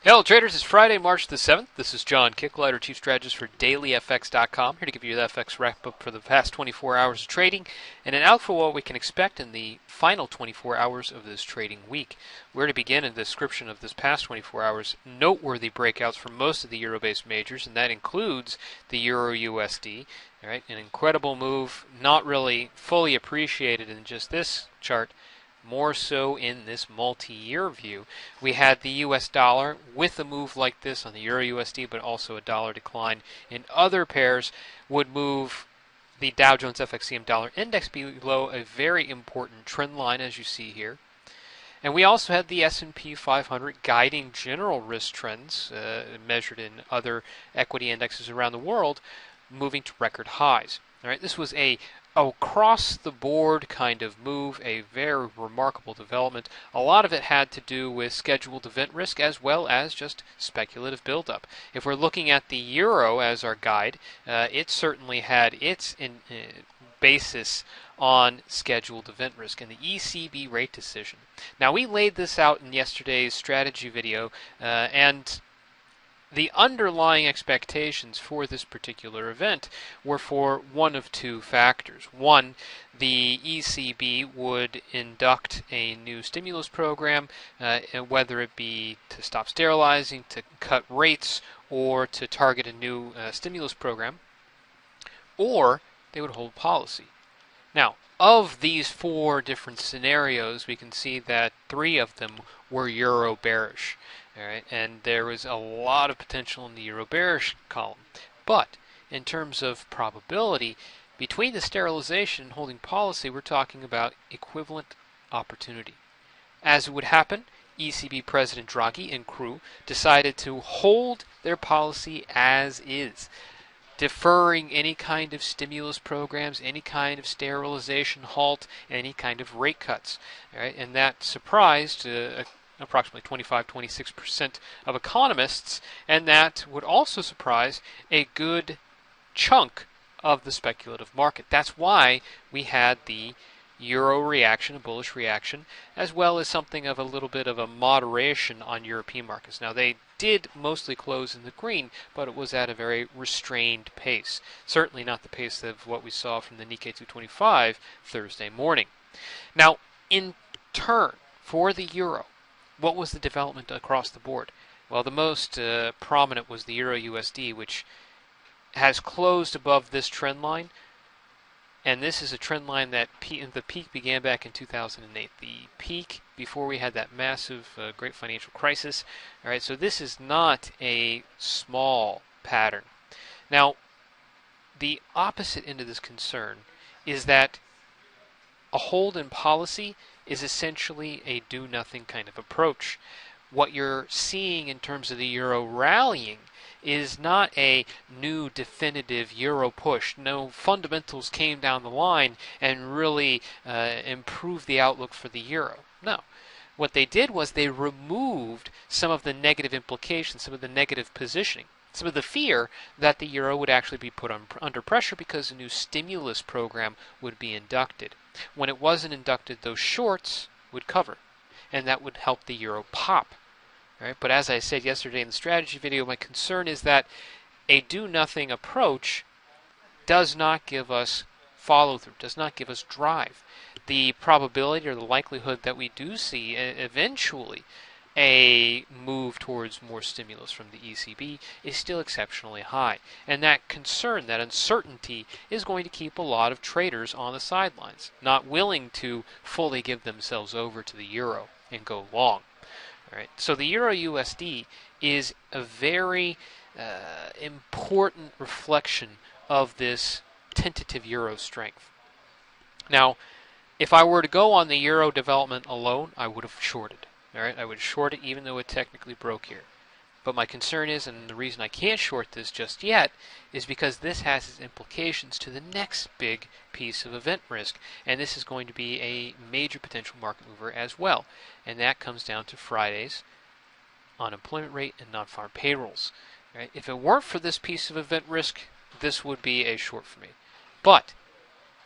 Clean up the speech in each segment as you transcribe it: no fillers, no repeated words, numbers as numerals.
Hello traders, it's Friday, March the 7th. This is John Kicklighter, Chief Strategist for DailyFX.com, here to give you the FX wrap-up for the past 24 hours of trading and an outlook for what we can expect in the final 24 hours of this trading week. Where to begin in the description of this past 24 hours, noteworthy breakouts for most of the Euro-based majors, and that includes the EURUSD. All right, an incredible move, not really fully appreciated in just this chart, more so in this multi-year view. We had the US dollar with a move like this on the Euro USD, but also a dollar decline in other pairs would move the Dow Jones FXCM dollar index below a very important trend line, as you see here. And we also had the S&P 500 guiding general risk trends measured in other equity indexes around the world, moving to record highs. All right, this was a across-the-board kind of move, a very remarkable development. A lot of it had to do with scheduled event risk as well as just speculative buildup. If we're looking at the euro as our guide, it certainly had its basis on scheduled event risk and the ECB rate decision. Now, we laid this out in yesterday's strategy video, and the underlying expectations for this particular event were for one of two factors. One, the ECB would induct a new stimulus program, whether it be to stop sterilizing, to cut rates, or to target a new stimulus program, or they would hold policy. Now, of these four different scenarios, we can see that three of them were euro bearish. All right, and there was a lot of potential in the euro bearish column. But in terms of probability, between the sterilization and holding policy, we're talking about equivalent opportunity. As it would happen, ECB President Draghi and crew decided to hold their policy as is, deferring any kind of stimulus programs, any kind of sterilization halt, any kind of rate cuts. All right, and that surprised approximately 25-26% of economists, and that would also surprise a good chunk of the speculative market. That's why we had the euro reaction, a bullish reaction, as well as something of a little bit of a moderation on European markets. Now, they did mostly close in the green, but it was at a very restrained pace. Certainly not the pace of what we saw from the Nikkei 225 Thursday morning. Now, in turn, for the euro, what was the development across the board? Well, the most prominent was the Euro USD, which has closed above this trend line. And this is a trend line that the peak began back in 2008. The peak before we had that massive great financial crisis. All right, so this is not a small pattern. Now, the opposite end of this concern is that a hold in policy is essentially a do-nothing kind of approach. What you're seeing in terms of the euro rallying is not a new definitive euro push. No fundamentals came down the line and really improved the outlook for the euro. No. What they did was they removed some of the negative implications, some of the negative positioning, some of the fear that the euro would actually be put under pressure because a new stimulus program would be inducted. When it wasn't inducted, those shorts would cover, and that would help the euro pop. All right? But as I said yesterday in the strategy video, my concern is that a do-nothing approach does not give us follow-through, does not give us drive. The probability or the likelihood that we do see eventually a move towards more stimulus from the ECB is still exceptionally high. And that concern, that uncertainty, is going to keep a lot of traders on the sidelines, not willing to fully give themselves over to the euro and go long. All right. So the Euro USD is a very important reflection of this tentative euro strength. Now, if I were to go on the euro development alone, I would have shorted. All right, I would short it even though it technically broke here. But my concern is, and the reason I can't short this just yet, is because this has its implications to the next big piece of event risk. And this is going to be a major potential market mover as well. And that comes down to Friday's unemployment rate and non-farm payrolls. Right? If it weren't for this piece of event risk, this would be a short for me. But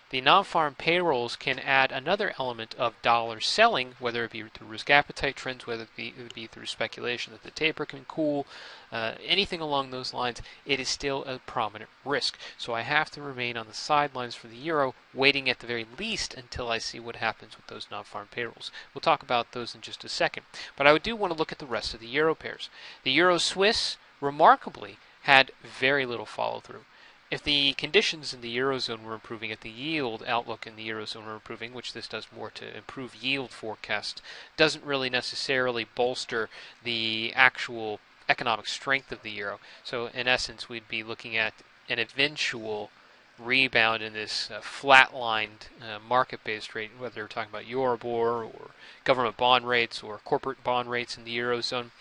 The non-farm payrolls can add another element of dollar selling, whether it be through risk appetite trends, whether it be through speculation that the taper can cool, anything along those lines. It is still a prominent risk. So I have to remain on the sidelines for the euro, waiting at the very least until I see what happens with those non-farm payrolls. We'll talk about those in just a second. But I do want to look at the rest of the euro pairs. The euro Swiss, remarkably, had very little follow-through. If the conditions in the Eurozone were improving, if the yield outlook in the Eurozone were improving, which this does more to improve yield forecast, doesn't really necessarily bolster the actual economic strength of the euro. So in essence, we'd be looking at an eventual rebound in this flatlined market-based rate, whether we're talking about Euribor or government bond rates or corporate bond rates in the Eurozone.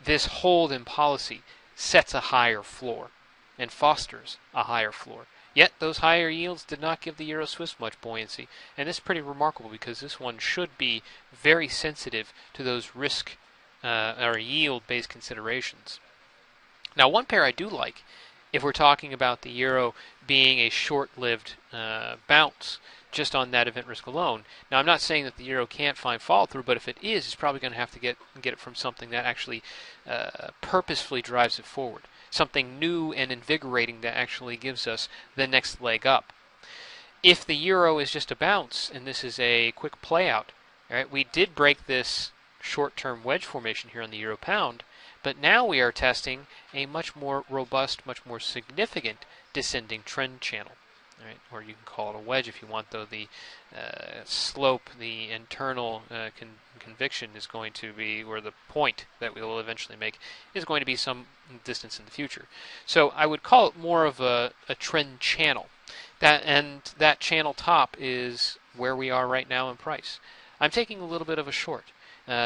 This hold in policy sets a higher floor and fosters a higher floor. Yet those higher yields did not give the Euro Swiss much buoyancy, and this is pretty remarkable because this one should be very sensitive to those risk or yield-based considerations. Now, one pair I do like, if we're talking about the euro being a short-lived bounce just on that event risk alone. Now, I'm not saying that the euro can't find follow-through, but if it is, it's probably going to have to get it from something that actually purposefully drives it forward. Something new and invigorating that actually gives us the next leg up. If the euro is just a bounce and this is a quick play out, right, we did break this short-term wedge formation here on the euro pound, but now we are testing a much more robust, much more significant descending trend channel. Right? Or you can call it a wedge if you want, though the slope, the internal conviction is going to be, or the point that we will eventually make, is going to be some distance in the future. So I would call it more of a trend channel. That channel top is where we are right now in price. I'm taking a little bit of a short,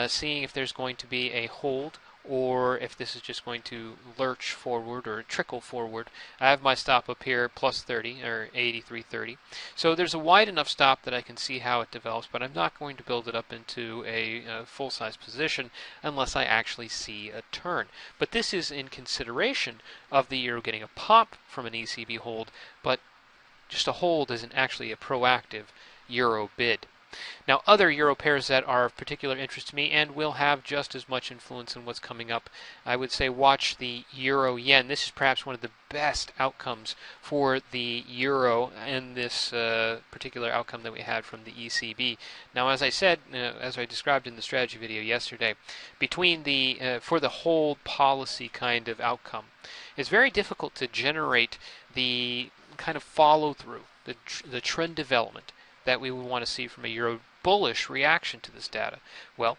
seeing if there's going to be a hold or if this is just going to lurch forward or trickle forward. I have my stop up here plus 30 or 83.30. So there's a wide enough stop that I can see how it develops, but I'm not going to build it up into a full-size position unless I actually see a turn. But this is in consideration of the euro getting a pop from an ECB hold, but just a hold isn't actually a proactive euro bid. Now, other euro pairs that are of particular interest to me and will have just as much influence in what's coming up, I would say watch the euro yen. This is perhaps one of the best outcomes for the euro in this particular outcome that we had from the ECB. Now, as I said, as I described in the strategy video yesterday, between the for the hold policy kind of outcome, it's very difficult to generate the kind of follow through, the trend development that we would want to see from a euro bullish reaction to this data. Well,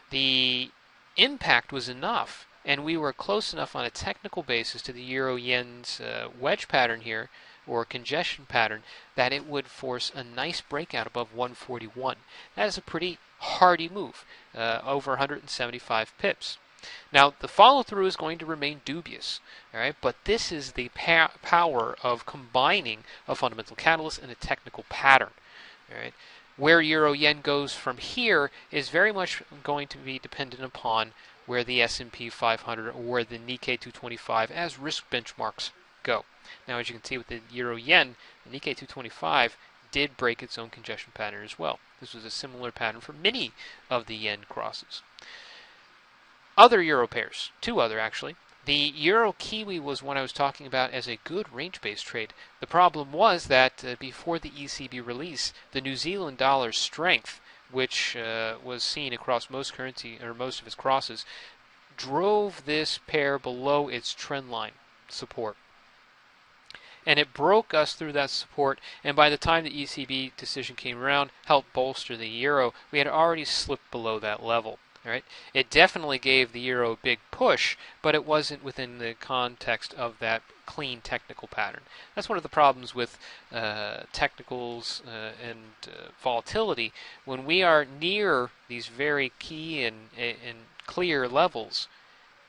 the impact was enough, and we were close enough on a technical basis to the euro yen's wedge pattern here, or congestion pattern, that it would force a nice breakout above 141. That is a pretty hardy move, over 175 pips. Now, the follow-through is going to remain dubious, all right? But this is the power of combining a fundamental catalyst and a technical pattern. All right. Where euro yen goes from here is very much going to be dependent upon where the S&P 500 or where the Nikkei 225 as risk benchmarks go. Now, as you can see with the euro yen, the Nikkei 225 did break its own congestion pattern as well. This was a similar pattern for many of the yen crosses. Other euro pairs, two other actually. The euro kiwi was one I was talking about as a good range-based trade. The problem was that before the ECB release, the New Zealand dollar's strength, which was seen across most currency or most of its crosses, drove this pair below its trend line support. And it broke us through that support, and by the time the ECB decision came around, helped bolster the euro, we had already slipped below that level. Right? It definitely gave the euro a big push, but it wasn't within the context of that clean technical pattern. That's one of the problems with technicals and volatility. When we are near these very key and clear levels,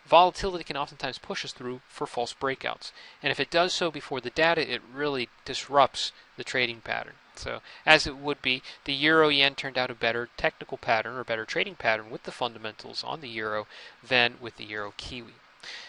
volatility can oftentimes push us through for false breakouts. And if it does so before the data, it really disrupts the trading pattern. So, as it would be, the euro-yen turned out a better technical pattern or better trading pattern with the fundamentals on the euro than with the euro-kiwi.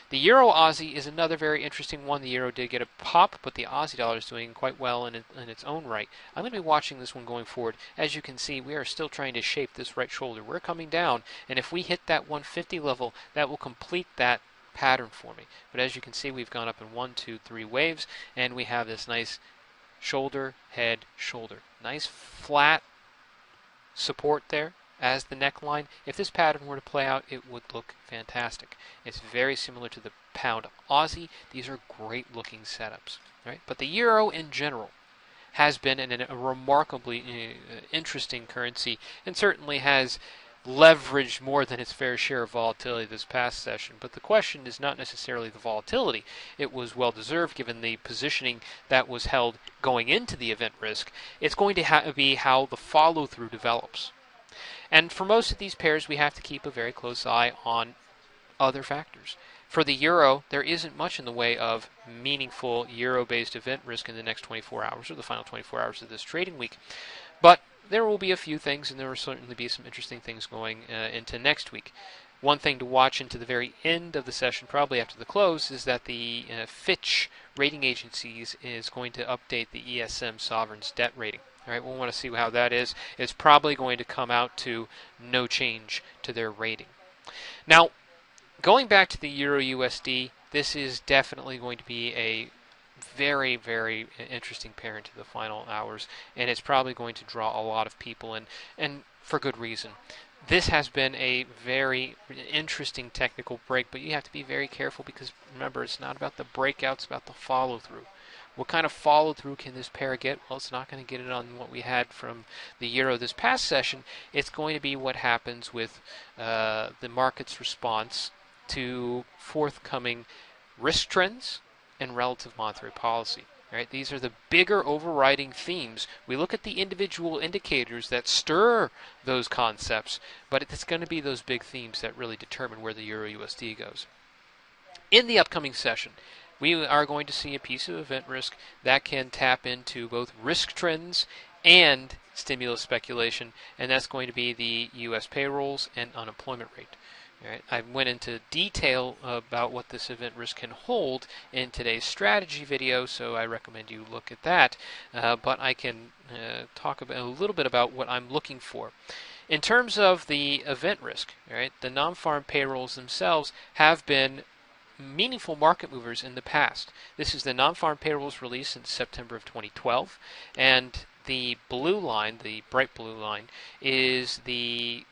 The Euro Aussie is another very interesting one. The Euro did get a pop, but the Aussie dollar is doing quite well in its own right. I'm going to be watching this one going forward. As you can see, we are still trying to shape this right shoulder. We're coming down, and if we hit that 150 level, that will complete that pattern for me. But as you can see, we've gone up in 1, 2, 3 waves, and we have this nice shoulder, head, shoulder. Nice flat support there as the neckline. If this pattern were to play out, it would look fantastic. It's very similar to the pound Aussie. These are great looking setups, right? But the euro in general has been a remarkably interesting currency, and certainly has leveraged more than its fair share of volatility this past session. But the question is not necessarily the volatility. It was well deserved given the positioning that was held going into the event risk. It's going to be how the follow through develops. And for most of these pairs, we have to keep a very close eye on other factors. For the euro, there isn't much in the way of meaningful euro-based event risk in the next 24 hours or the final 24 hours of this trading week. But there will be a few things, and there will certainly be some interesting things going into next week. One thing to watch into the very end of the session, probably after the close, is that the Fitch rating agencies is going to update the ESM sovereign's debt rating. All right, we'll want to see how that is. It's probably going to come out to no change to their rating. Now, going back to the Euro USD, this is definitely going to be a very, very interesting pair into the final hours, and it's probably going to draw a lot of people in, and for good reason. This has been a very interesting technical break, but you have to be very careful because, remember, it's not about the breakout, it's about the follow-through. What kind of follow-through can this pair get? Well, it's not going to get it on what we had from the euro this past session. It's going to be what happens with the market's response to forthcoming risk trends and relative monetary policy. Right? These are the bigger overriding themes. We look at the individual indicators that stir those concepts, but it's going to be those big themes that really determine where the Euro USD goes. In the upcoming session, we are going to see a piece of event risk that can tap into both risk trends and stimulus speculation, and that's going to be the U.S. payrolls and unemployment rate. All right, I went into detail about what this event risk can hold in today's strategy video, so I recommend you look at that. But I can talk about a little bit about what I'm looking for. In terms of the event risk, all right, the non-farm payrolls themselves have been meaningful market movers in the past. This is the non-farm payrolls released in September of 2012, and the blue line, the bright blue line, is the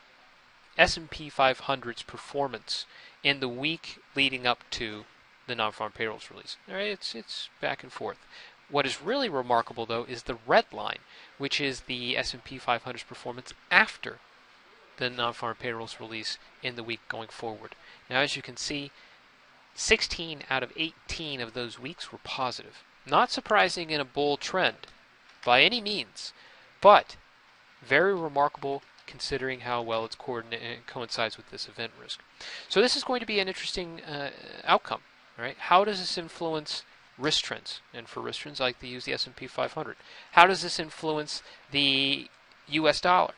S&P 500's performance in the week leading up to the non-farm payrolls release. All right, it's back and forth. What is really remarkable, though, is the red line, which is the S&P 500's performance after the non-farm payrolls release in the week going forward. Now, as you can see, 16 out of 18 of those weeks were positive. Not surprising in a bull trend by any means, but very remarkable considering how well it's coincides with this event risk. So this is going to be an interesting outcome. Right? How does this influence risk trends? And for risk trends, I like to use the S&P 500. How does this influence the U.S. dollar?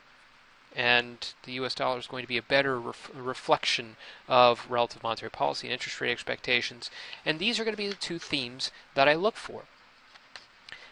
And the U.S. dollar is going to be a better reflection of relative monetary policy and interest rate expectations. And these are going to be the two themes that I look for.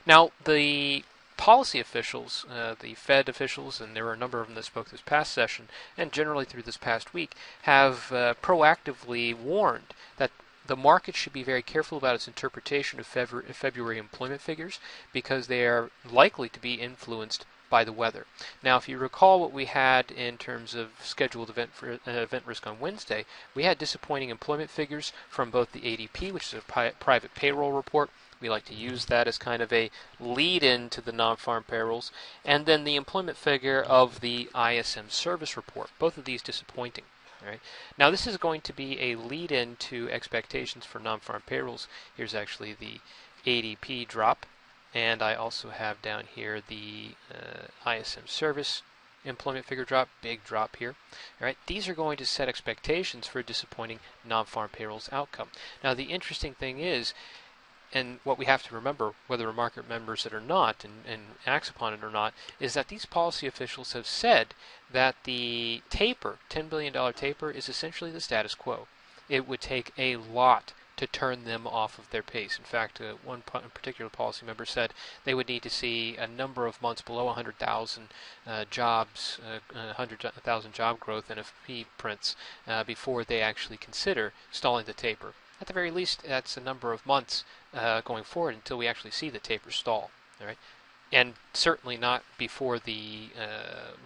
Now, the policy officials, the Fed officials, and there were a number of them that spoke this past session, and generally through this past week, have proactively warned that the market should be very careful about its interpretation of February employment figures because they are likely to be influenced by the weather. Now, if you recall what we had in terms of scheduled event risk on Wednesday, we had disappointing employment figures from both the ADP, which is a private payroll report. We like to use that as kind of a lead-in to the non-farm payrolls, and then the employment figure of the ISM service report. Both of these disappointing. Right? Now, this is going to be a lead-in to expectations for non-farm payrolls. Here's actually the ADP drop. And I also have down here the ISM service employment figure drop, big drop here. All right, these are going to set expectations for a disappointing non-farm payrolls outcome. Now, the interesting thing is, and what we have to remember, whether a market remembers it or not and acts upon it or not, is that these policy officials have said that the taper, $10 billion taper, is essentially the status quo. it would take a lot to turn them off of their pace. In fact, one particular policy member said they would need to see a number of months below 100,000 jobs, 100,000 job growth NFP prints before they actually consider stalling the taper. At the very least, that's a number of months going forward until we actually see the taper stall. All right? And certainly not before the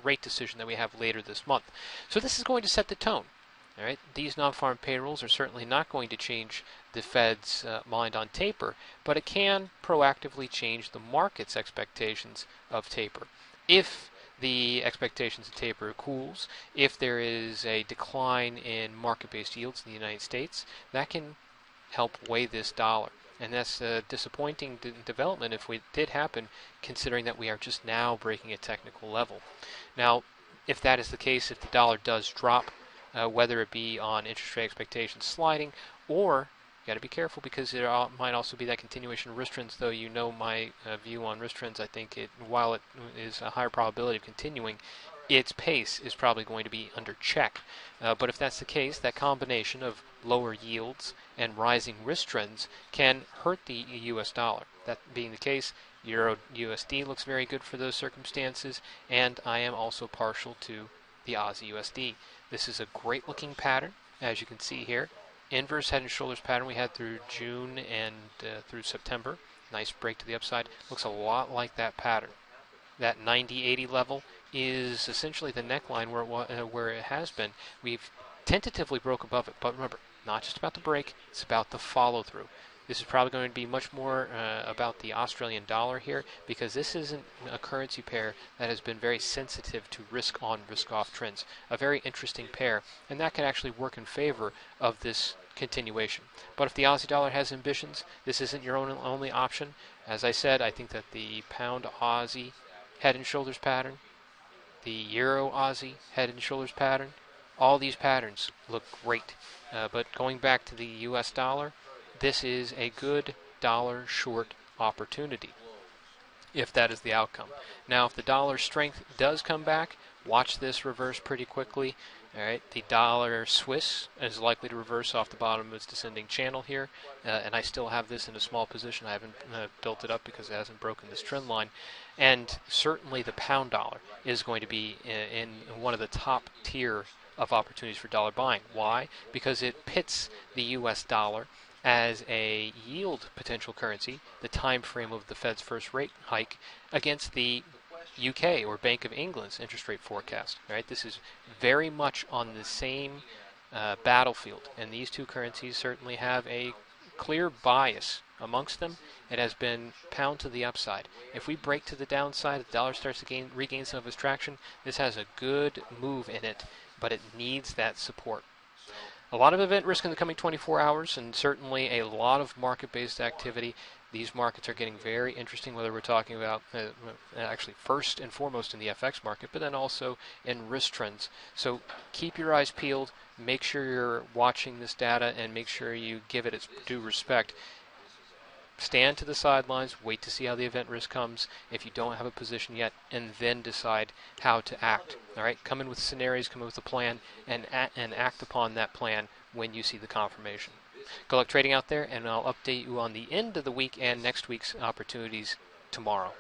rate decision that we have later this month. So this is going to set the tone. All right, these non-farm payrolls are certainly not going to change the Fed's mind on taper, but it can proactively change the market's expectations of taper. If the expectations of taper cools, if there is a decline in market-based yields in the United States, that can help weigh this dollar. And that's a disappointing development if it did happen, considering that we are just now breaking a technical level. Now, if that is the case, if the dollar does drop, whether it be on interest rate expectations sliding, or you got to be careful because there might also be that continuation of risk trends. Though you know my view on risk trends, I think while it is a higher probability of continuing, its pace is probably going to be under check. But if that's the case, that combination of lower yields and rising risk trends can hurt the U.S. dollar. That being the case, EURUSD looks very good for those circumstances, and I am also partial to the Aussie USD. This is a great looking pattern, as you can see here. Inverse head and shoulders pattern we had through June and through September. Nice break to the upside. Looks a lot like that pattern. That 90-80 level is essentially the neckline where it has been. We've tentatively broke above it, but remember, not just about the break, it's about the follow through. This is probably going to be much more about the Australian dollar here, because this isn't a currency pair that has been very sensitive to risk-on, risk-off trends. A very interesting pair, and that can actually work in favor of this continuation. But if the Aussie dollar has ambitions, this isn't your only option. As I said, I think that the pound Aussie head and shoulders pattern, the Euro Aussie head and shoulders pattern, all these patterns look great. But going back to the US dollar, this is a good dollar short opportunity, if that is the outcome. Now, if the dollar strength does come back, watch this reverse pretty quickly. All right, the dollar Swiss is likely to reverse off the bottom of its descending channel here, and I still have this in a small position. I haven't built it up because it hasn't broken this trend line. And certainly the pound dollar is going to be in one of the top tier of opportunities for dollar buying. Why? Because it pits the US dollar as a yield potential currency, the time frame of the Fed's first rate hike, against the UK or Bank of England's interest rate forecast. Right? This is very much on the same battlefield, and these two currencies certainly have a clear bias amongst them. It has been pound to the upside. If we break to the downside, the dollar starts to regain some of its traction. This has a good move in it, but it needs that support. A lot of event risk in the coming 24 hours, and certainly a lot of market-based activity. These markets are getting very interesting, whether we're talking about actually first and foremost in the FX market, but then also in risk trends. So keep your eyes peeled, make sure you're watching this data, and make sure you give it its due respect. Stand to the sidelines, wait to see how the event risk comes if you don't have a position yet, and then decide how to act. All right, come in with scenarios, come in with a plan, and act upon that plan when you see the confirmation. Good luck trading out there, and I'll update you on the end of the week and next week's opportunities tomorrow.